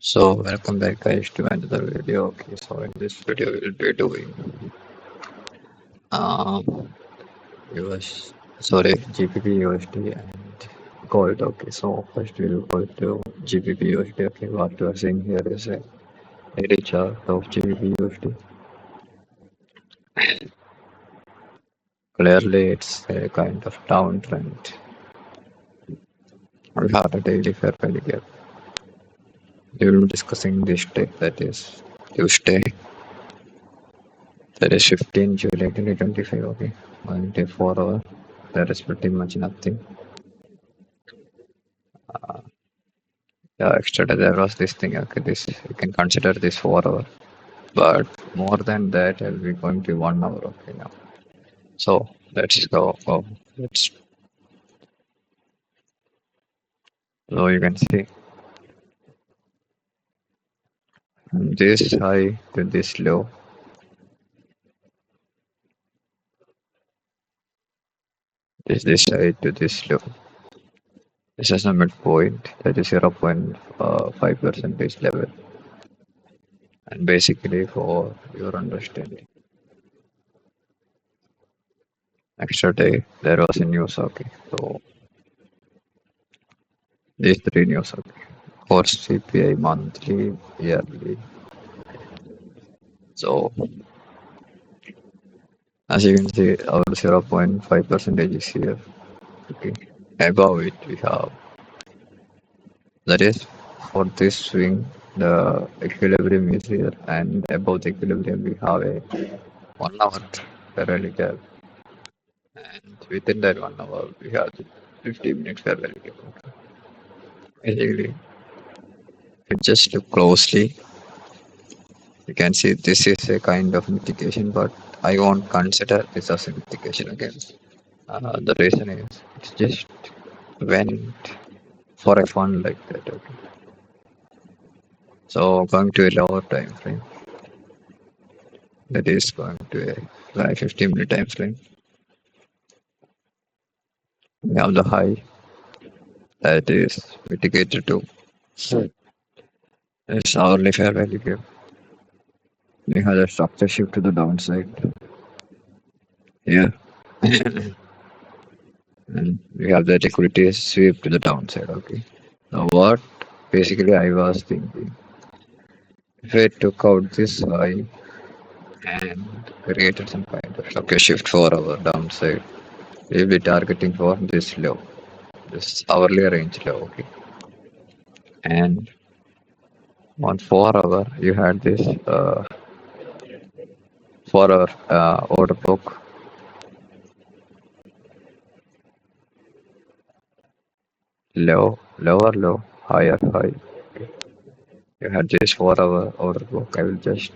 So welcome back guys to another video. Okay, so in this video we'll be doing US GBP USD and gold. Okay, so first we'll go to GBP USD. Okay, what you are seeing here is a daily chart of GBP USD. Clearly it's a kind of downtrend. We have a daily fair value gap. We will be discussing this day, that is Tuesday. That is 15 July 2025. Okay, 1 day 4 hour. There is pretty much nothing. Yeah, extra there was this thing. Okay, this you can consider this 4 hour, but more than that, I'll be going to 1 hour. Okay, now. So let's go. Let's. So you can see from this high to this low. This high to this low. This is a midpoint. That is 0.5 percentage level. And basically, for your understanding, extra day there was a news. Okay, so these three news. Okay, course CPI monthly, yearly. So as you can see, our 0.5 percentage is here. Okay, above it we have, that is for this swing the equilibrium is here, and above the equilibrium we have a 1 hour fair value gap, and within that 1 hour we have the 50-minute fair value gap. Okay. Basically, if you just look closely, you can see this is a kind of mitigation, but I won't consider this as a mitigation again. The reason is it's just went for a fund like that. Okay. So going to a lower time frame, that is going to a 15-minute time frame. We have the high that is mitigated to this hourly fair value gap. We have the structure shift to the downside here. And we have the liquidity sweep to the downside. Okay. Now what basically I was thinking, if I took out this high and created some kind of structure shift for our downside, we'll be targeting for this low, this hourly range low. Okay. And on 4 hour you had this 4 hour order book, lower low, higher high. Okay. You had this 4 hour order book. I will just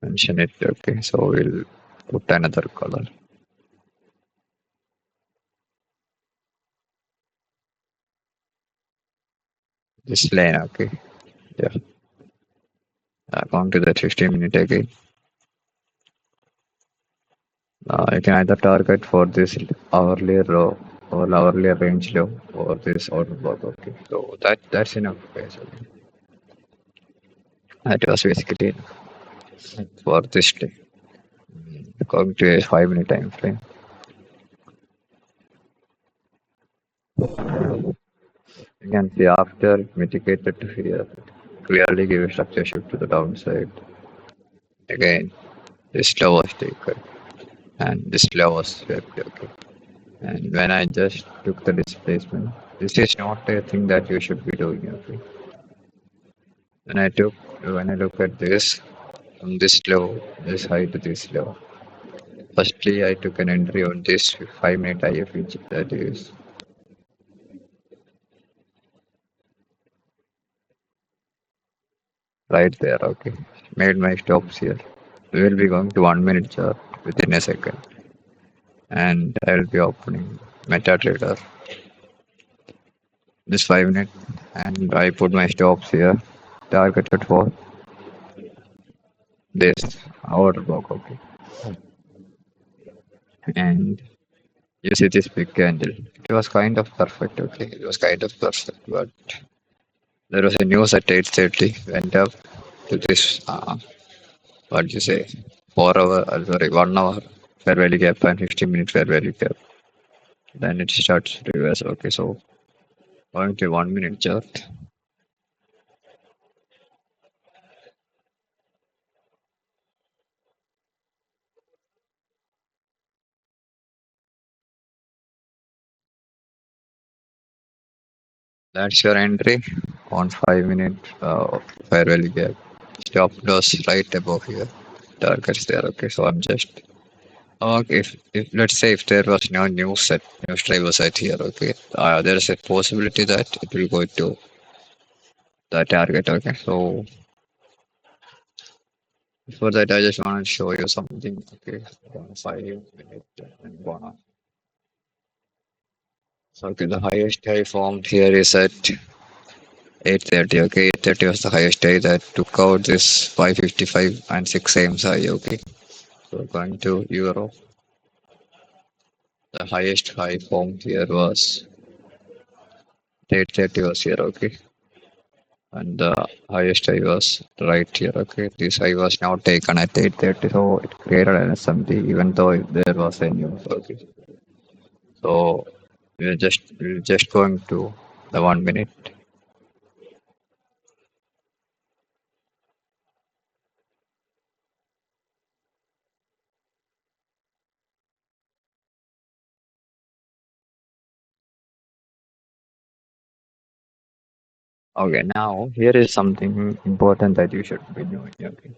mention it. Okay, so we'll put another color. This line. Okay, yeah. Going to that 15-minute again. You can either target for this hourly low or hourly range low or this order block. Okay, so that's enough. Basically, that was basically enough for this day. Going to a 5-minute time frame. You can see after mitigated to here, clearly give a structure shift to the downside. Again, this low was taken and this low was swept. Okay. And when I just took the displacement, this is not a thing that you should be doing. Okay. When I look at this, from this low, this high to this low. Firstly, I took an entry on this 5-minute IFEG, that is right there. Okay, made my stops here. We will be going to 1-minute chart within a second, and I will be opening MetaTrader this 5-minute, and I put my stops here, targeted for this order block. Okay, and You see this big candle. It was kind of perfect, okay? It was kind of perfect, but there was a news at 8:30 went up to this, what do you say, 4 hour, sorry, 1 hour fair value gap and 15-minute fair value gap. Then it starts to reverse, okay? So going to 1 minute chart. That's your entry on 5 minute fair value gap. Stop loss right above here. Targets there, okay? So I'm just if let's say if there was no news driver set here, okay, there is a possibility that it will go to the target, okay. So before that, I just want to show you something, okay. 5 minute and gonna. So okay, the highest high formed here is at 8:30, okay. 8:30 was the highest high that took out this 555 and 6 a.m. high, okay. So going to euro, the highest high formed here was 8:30 was here, okay. And the highest high was right here. Okay, this high was now taken at 8:30, so it created an SMT even though there was a news. Okay, so we're just going to the 1 minute. Okay, now here is something important that you should be knowing. Okay,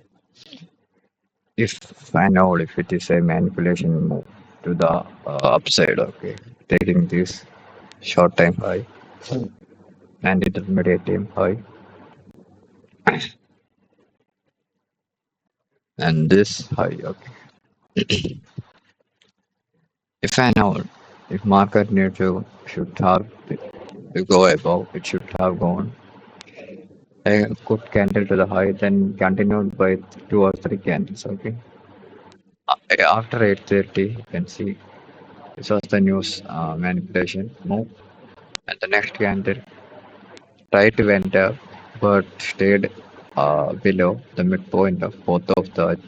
if I know if it is a manipulation move to the upside, okay, taking this short time high and intermediate time high and this high. Okay. If I know if market need to should have to go above, it should have gone a good candle to the high, then continued by 2 or 3 candles. Okay. After 8:30, you can see this was the news manipulation move, and the next candle right went up, but stayed below the midpoint of both of the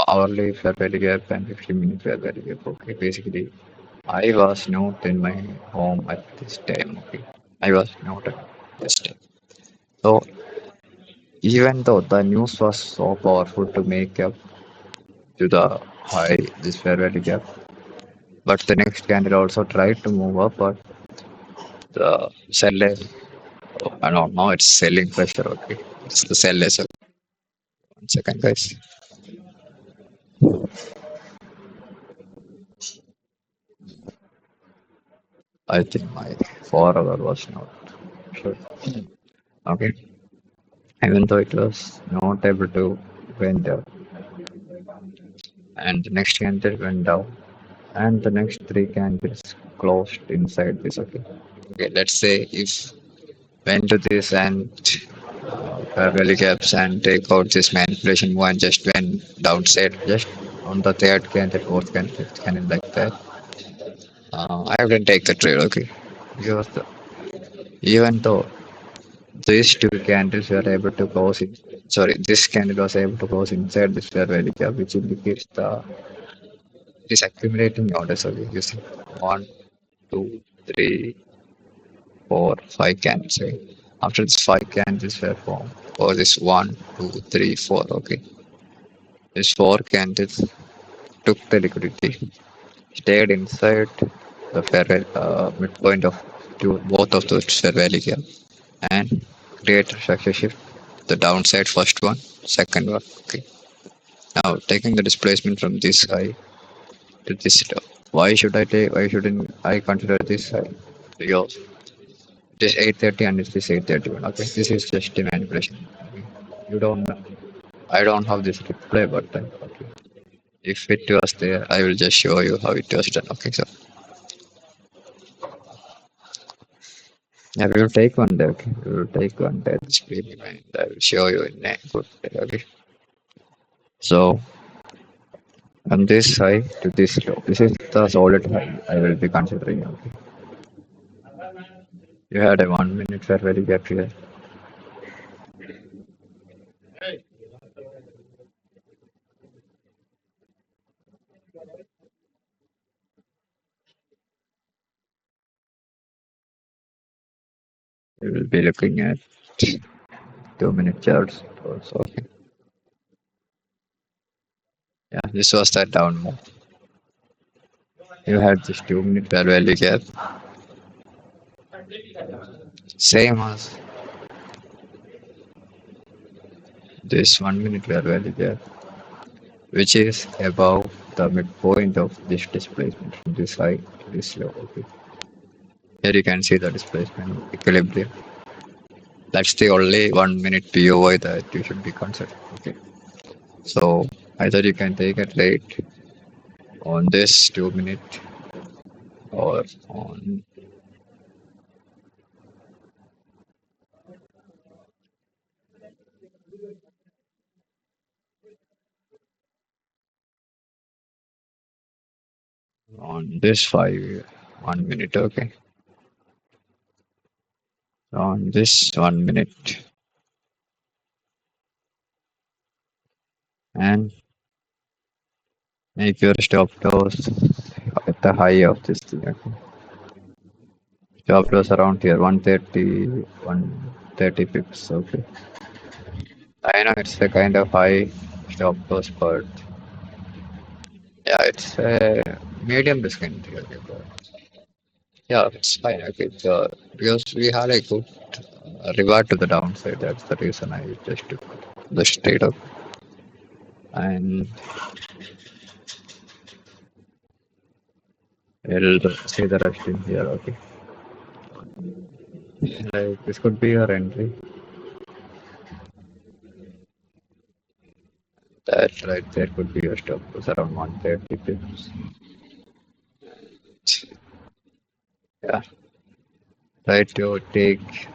hourly fair value gap and 15-minute fair value gap. Okay, basically I was not in my home at this time. Okay, I was not at this time. So even though the news was so powerful to make up to the high, this fair value gap, but the next candle also tried to move up, but the seller, I don't know, it's selling pressure. Okay, it's the seller. So 1 second, guys. I think my 4 hour was not sure. Okay, even though it was not able to went up, and the next candle went down, and the next 3 candles closed inside this. Okay. Okay. Let's say if went to this and fair value gaps and take out this manipulation one just went downside just on the third candle, fourth candle, fifth candle like that. I wouldn't take the trade. Okay. Because even though these 2 candles were able to close it, sorry, this candle was able to close inside this fair value gap, which indicates the this accumulating orders. Okay. You see, 1, 2, 3, 4, 5 candles. Okay. After this 5 candles were formed, or this 1, 2, 3, 4. Okay, these 4 candles took the liquidity, stayed inside the midpoint of both of those fair value gap, and create a structure shift. The downside first one, second one. Okay. Now taking the displacement from this high to this low. Why should I take? Why shouldn't I consider this high? Because this 8:30 and this 8:31. Okay, this is just a manipulation. Okay. You don't. I don't have this replay button. Okay. If it was there, I will just show you how it was done. Okay, so yeah, we will take one day. Okay, we will take one day. Just bear in mind. I will show you in a good day. Okay. So from this high to this low. This is the solid high I will be considering. Okay. You had a 1 minute fair value gap here. We will be looking at 2 minute charts also. Okay. Yeah, this was that down move. You had this 2 minute fair value gap, same as this 1 minute fair value gap, which is above the midpoint of this displacement from this high to this low. Okay. Here you can see the displacement equilibrium. That's the only 1 minute POI that you should be considering. Okay. So either you can take a trade on this 2 minute or on this 1 minute. Okay. On this 1 minute and make your stop loss at the high of this thing. Okay. Stop loss around here 130, 130 pips. Okay. I know it's a kind of high stop loss, but yeah, it's a medium risk entry. Okay, but yeah, it's fine. Okay, so because we had a good reward to the downside, that's the reason I just took the straight up. And we'll see the rest in here. Okay, like this could be your entry. That right there could be your stop loss around 130 pips. Yeah, try to take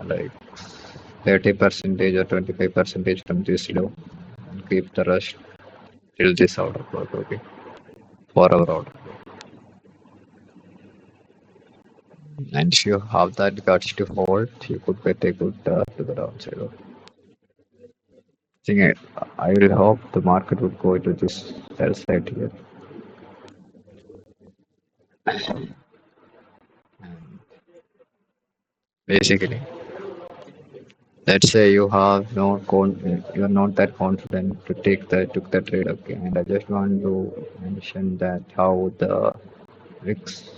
like 30 percentage or 25 percentage from this low and keep the rest till this order clock. Okay, for our order. And if you have that guts to hold, you could get a good to the downside. Okay. Think I will hope the market would go to this sell side here. And basically, let's say you have no you're not that confident to took the trade. Okay, and I just want to mention that how the VIX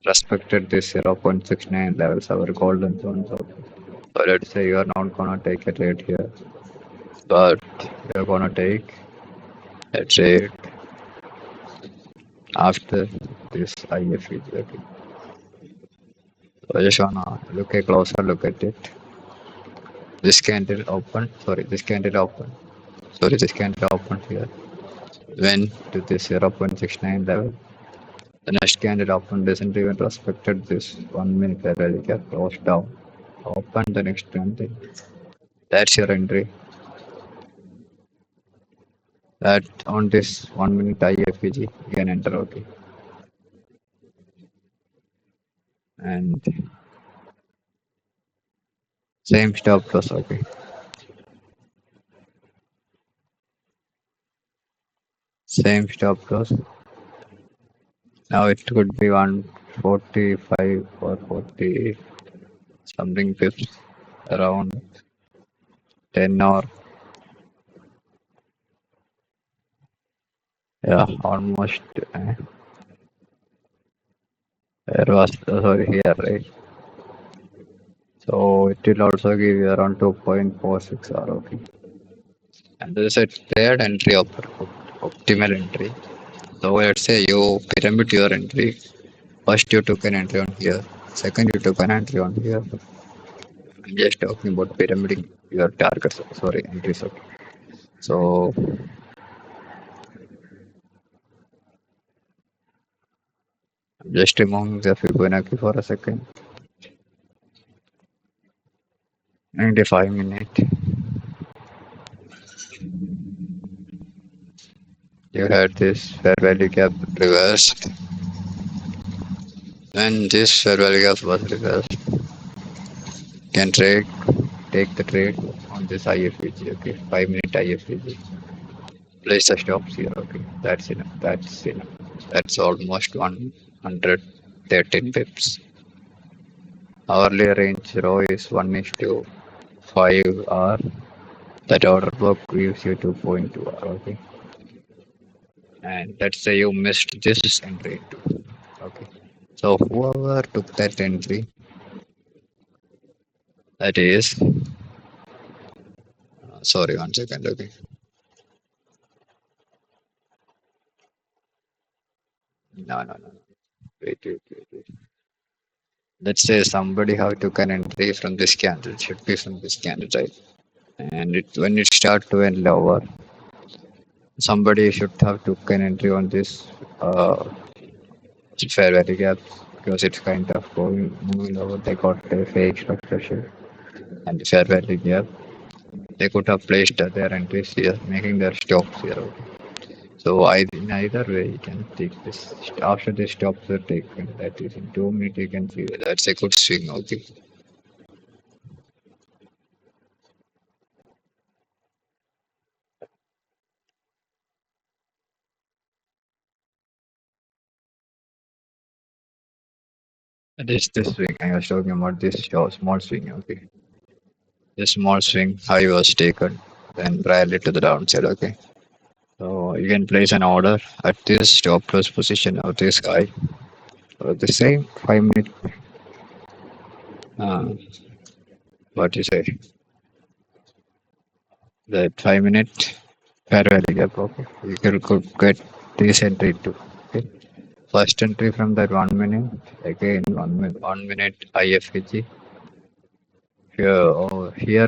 respected this 0.69 levels, our golden zones. Okay. So let's say you are not gonna take a trade here, but you're gonna take a trade after this IFE. Okay. So I just wanna look a closer look at it. This candle open, this candle open here. Went to this 0.69 level. The next candle open doesn't even respected this 1 minute level. It got closed down. Open the next candle. That's your entry. That on this 1 minute IFEG you can enter. Okay. And same stop loss. Okay. Same stop loss. Now it could be 145 or 40 something pips, around 10 or yeah, almost. There was sorry here, right? So it will also give you around 2.46 ROP. And there is a third entry of optimal entry. So let's say you pyramid your entry. First you took an entry on here. Second you took an entry on here. I'm just talking about pyramiding your targets. Sorry, entries. Okay. So I'm just removing the Fibonacci for a second. 95 minutes. You had this fair value gap reversed. When this fair value gap was reversed, can take the trade on this IFVG, okay, 5 minute IFVG. Place the stops here, okay. That's enough. That's enough. That's almost 113 pips. Hourly range row is 1 is to 5 R. That order book gives you 2.2 R, okay. And let's say you missed this entry too. Okay. So whoever took that entry, that is, sorry, 1 second, okay. No, no, no. Wait. Let's say somebody have took an entry from this candle. It should be from this candle, right? And when it start to end lower, somebody should have took an entry on this fair value gap because it's kind of moving over. They got a fake structure shift and the fair value gap. They could have placed their entries here, making their stops here. Okay. So in either way, you can take this. After the stops are taken, that is in 2 minutes, you can see that's a good swing. Okay. That is this swing. I was talking about this small swing. Okay. This small swing, how it was taken, then rally to the downside. Okay. So you can place an order at this stop loss position of this guy. The same 5 minute. Uh, what you say? That 5 minute fair value gap. Okay. You could get this entry too. Okay. First entry from that 1 minute. Again 1 minute. 1 minute IFHG. Here or here.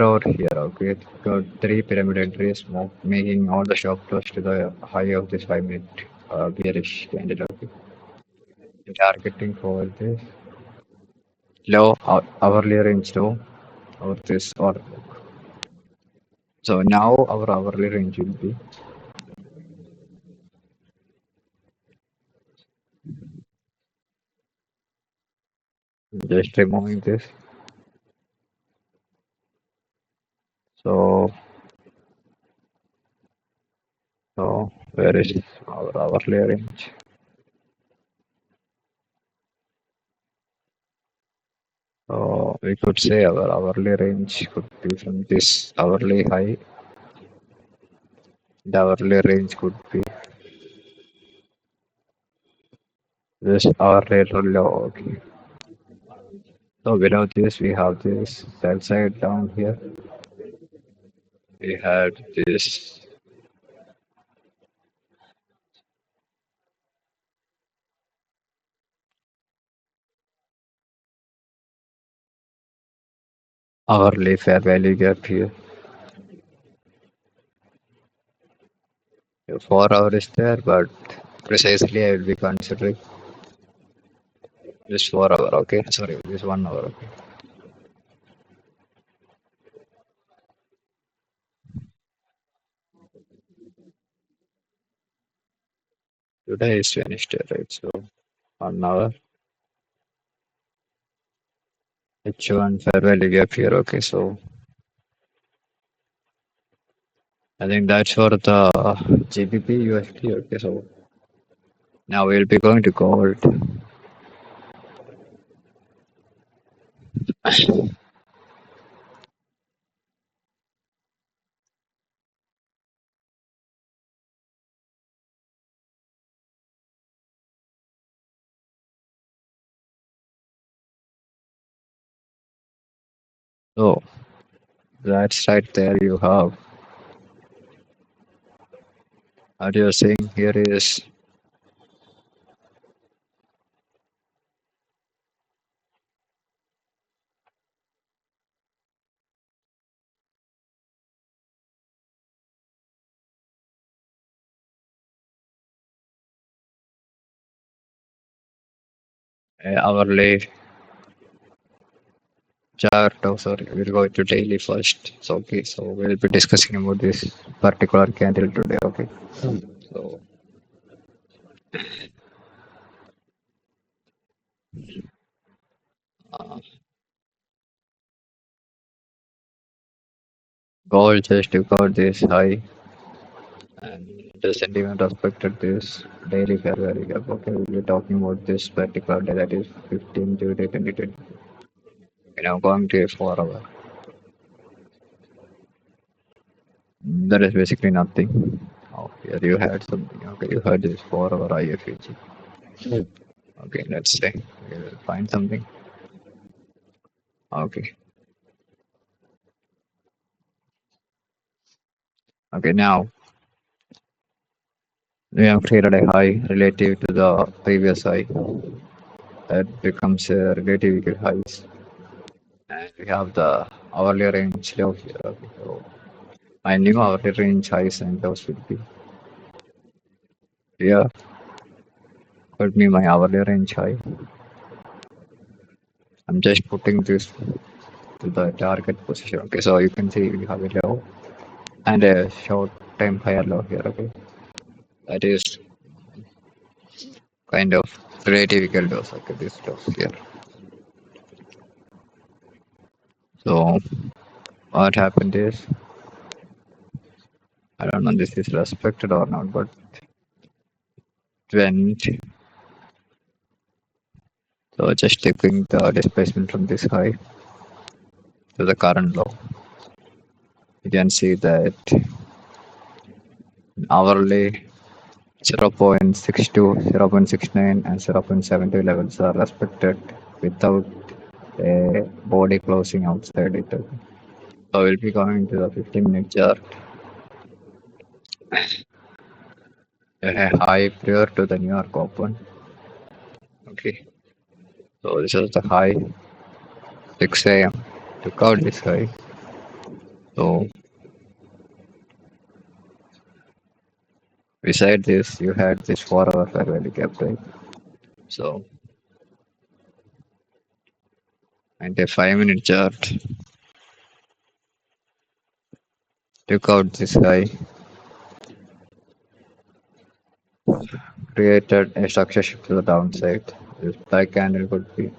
Okay. Got three pyramid entries, making all the stop loss to the high of this 5 minute bearish candle. Okay. Targeting for this low hourly range low or this or so now our hourly range will be just removing this. So where is our hourly range? So we could say our hourly range could be from this hourly high. The hourly range could be this hourly low. Okay. So without this, we have this sell side down here. We had this hourly fair value gap here. 4 hour is there, but precisely I will be considering this 4 hour. Okay, sorry, this 1 hour. Okay. Today is Wednesday, right? So 1 hour. H1 fair value gap here. Okay, so I think that's for the GBP USD. Okay, so now we'll be going to gold. So that's right there. You have what you're saying here is hourly chart. Oh, sorry, we'll go to daily first. So okay, so we'll be discussing about this particular candle today. Okay, so Uh, Gold just took out this high and the sentiment respected this daily fair value gap. Okay, we're talking about this particular day that is 15 July 2020. Going to a 4 hour. That is basically nothing. Oh, here you had something. Okay, you had this 4 hour IFEG. Okay, let's say we will find something. Okay, okay, now we have created a high relative to the previous high. That becomes a relative equal highs. And we have the hourly range low here. Okay, so my new hourly range highs and lows will be here. Could be my hourly range high. I'm just putting this to the target position. Okay, so you can see we have a low and a short time higher low here. Okay, that is kind of relative equal lows. Okay, this lows here. So what happened is I don't know this is respected or not, but went so just taking the displacement from this high to the current low. You can see that hourly 0.62, 0.69 and 0.72 levels are respected without a body closing outside it. So we'll be going to the 15-minute chart. A high prior to the New York Open. Okay. So this is the high 6 a.m. Took out this high. So beside this you had this 4 hour fair value gap, right? So and a 5-minute chart took out this high, created a structure shift to the downside. This black candle could be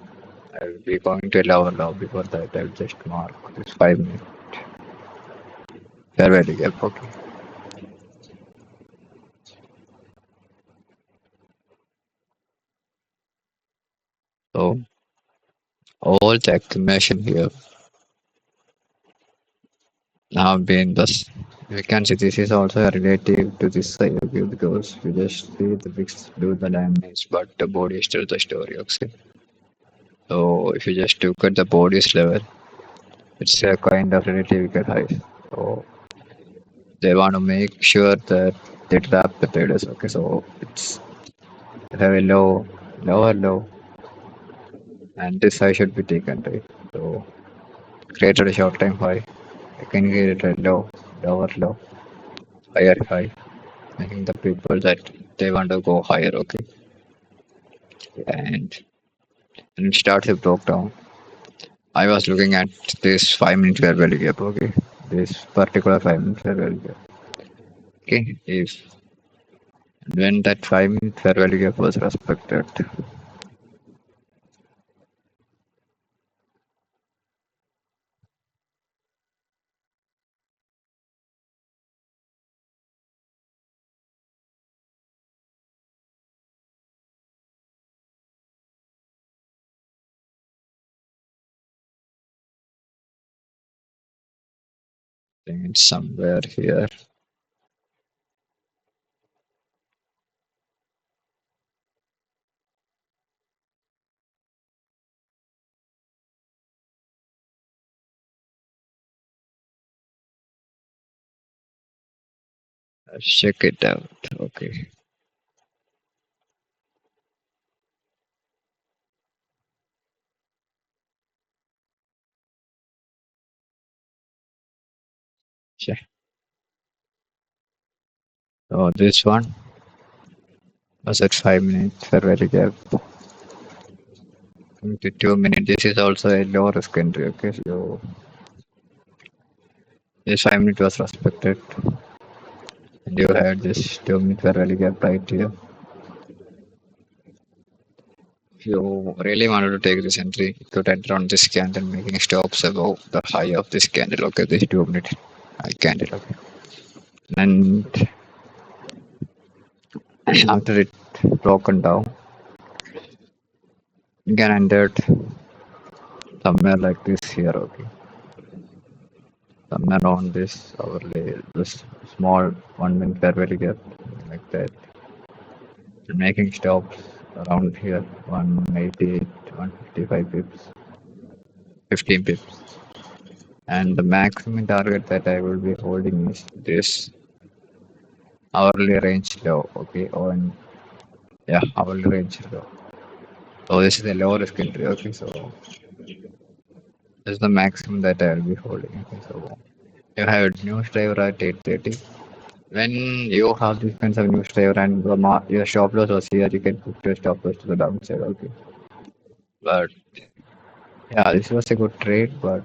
I will be going to a lower low. Before that I'll just mark this 5-minute fair value gap. Okay. So all the accumulation here have been thus we can see this is also relative to this side, okay, because you just see the bricks do the damage but the body is still the story, okay. So if you just look at the body's level, it's a kind of relative high. So they want to make sure that they trap the traders, okay. So it's have a lower low, and this high should be taken, right? So created a short time high, I can get a lower low, higher high, making the people that they want to go higher, okay. And it starts to broke down. I was looking at this 5-minute fair value gap, okay. This particular 5-minute fair value gap. Okay, if when that 5-minute fair value gap was respected, I think it's somewhere here. Let's check it out. Okay. So this one was at 5 minutes fair value gap. To 2 minutes. This is also a low risk entry. Okay, so this 5 minutes was respected, and you had this 2-minute fair value gap right here. If you really wanted to take this entry, you could enter on this candle, making stops above the high of this candle. Okay, this 2 minute candle. Okay, and after it broken down, you can enter it somewhere like this here. Okay, somewhere on this overlay, this small 1 minute fair value gap like that. Making stops around here 188, 155 pips, 15 pips. And the maximum target that I will be holding is this hourly range low. Okay, on yeah, hourly range low. So this is the low risk entry. Okay, so this is the maximum that I will be holding. Okay, so you have a news driver at 8:30. When you have this kinds of news driver and your stop loss was here, you can put your stop loss to the downside. Okay, but yeah, this was a good trade, but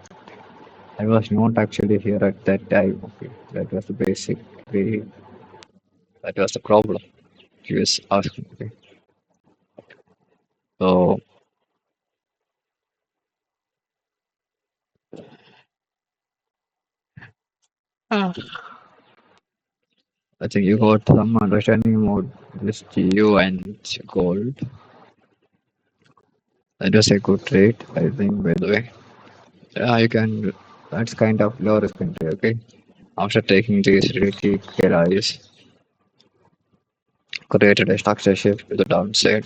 I was not actually here at that time. Okay, that was the basic. That was the problem. He was asking. Okay, so I think you got some understanding about this GU and gold. That was a good trade, I think. By the way, yeah, you can. That's kind of low risk entry. Okay, after taking these really KRIs, created a structure shift to the downside.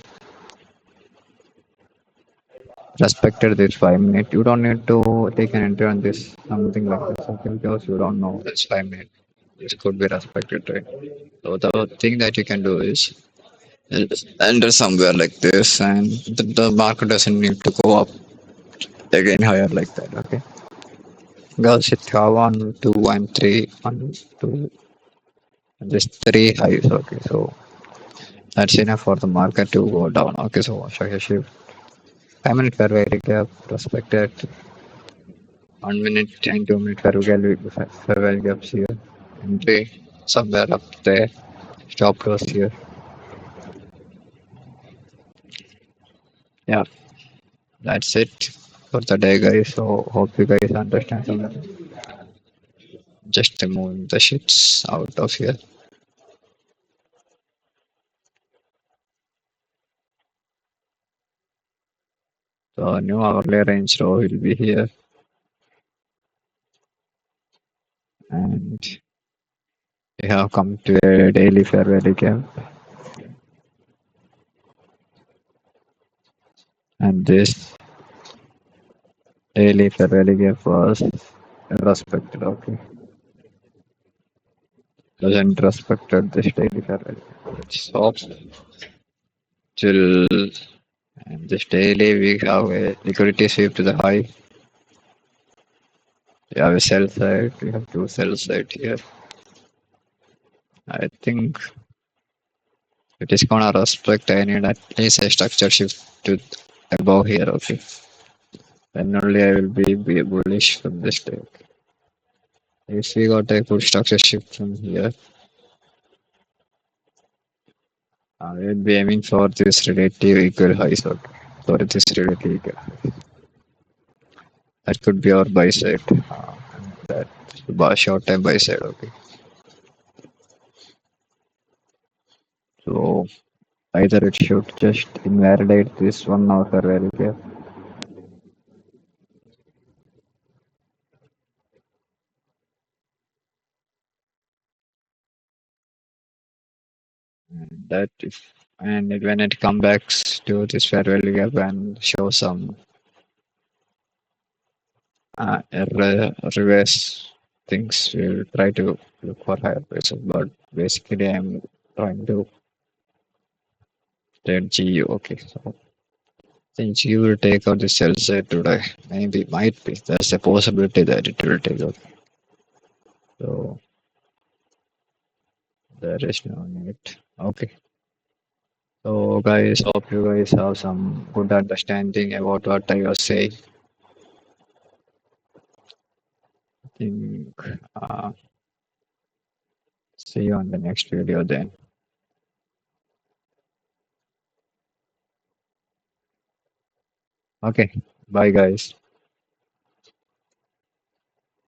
Respected this 5 minute. You don't need to take an entry on this something like this, okay, because you don't know this 5 minute. This could be respected, right? So the thing that you can do is enter somewhere like this, and the market doesn't need to go up again higher like that. Okay, because it have 1, 2, and 3, 1, 2, and just 3 highs. Okay, so that's enough for the market to go down. Okay, so structure shift. 5 minute fair value gap respected. 1 minute and 2 minute fair value gaps here. Entry somewhere up there. Stop loss here. Yeah, that's it for the day, guys. So hope you guys understand something. Just remove the shits out of here. So new hourly range row will be here, and we have come to a daily fair value gap, and this daily fair value gap was respected. Okay, doesn't respected this daily fair value. It stops till and this daily we have a liquidity sweep to the high. We have a sell side. We have two sell side here. I think it is gonna respect. I need at least a structure shift to above here. Okay, then only I will be bullish from this day. Okay. If we got a good structure shift from here, I will be aiming for this relative equal highs. Okay, for this relative equal. That could be our buy side. That short time buy side. Okay, so either it should just invalidate this 1 hour fair value gap. That if when it comes back to this fair value gap and show some reverse things, we'll try to look for higher prices. But basically, I'm trying to trade GU. Okay, so since you will take out the sell side today, maybe might be there's a possibility that it will take out. So there is no need. Okay. So guys, hope you guys have some good understanding about what I was saying. I think see you on the next video then. Okay, bye guys.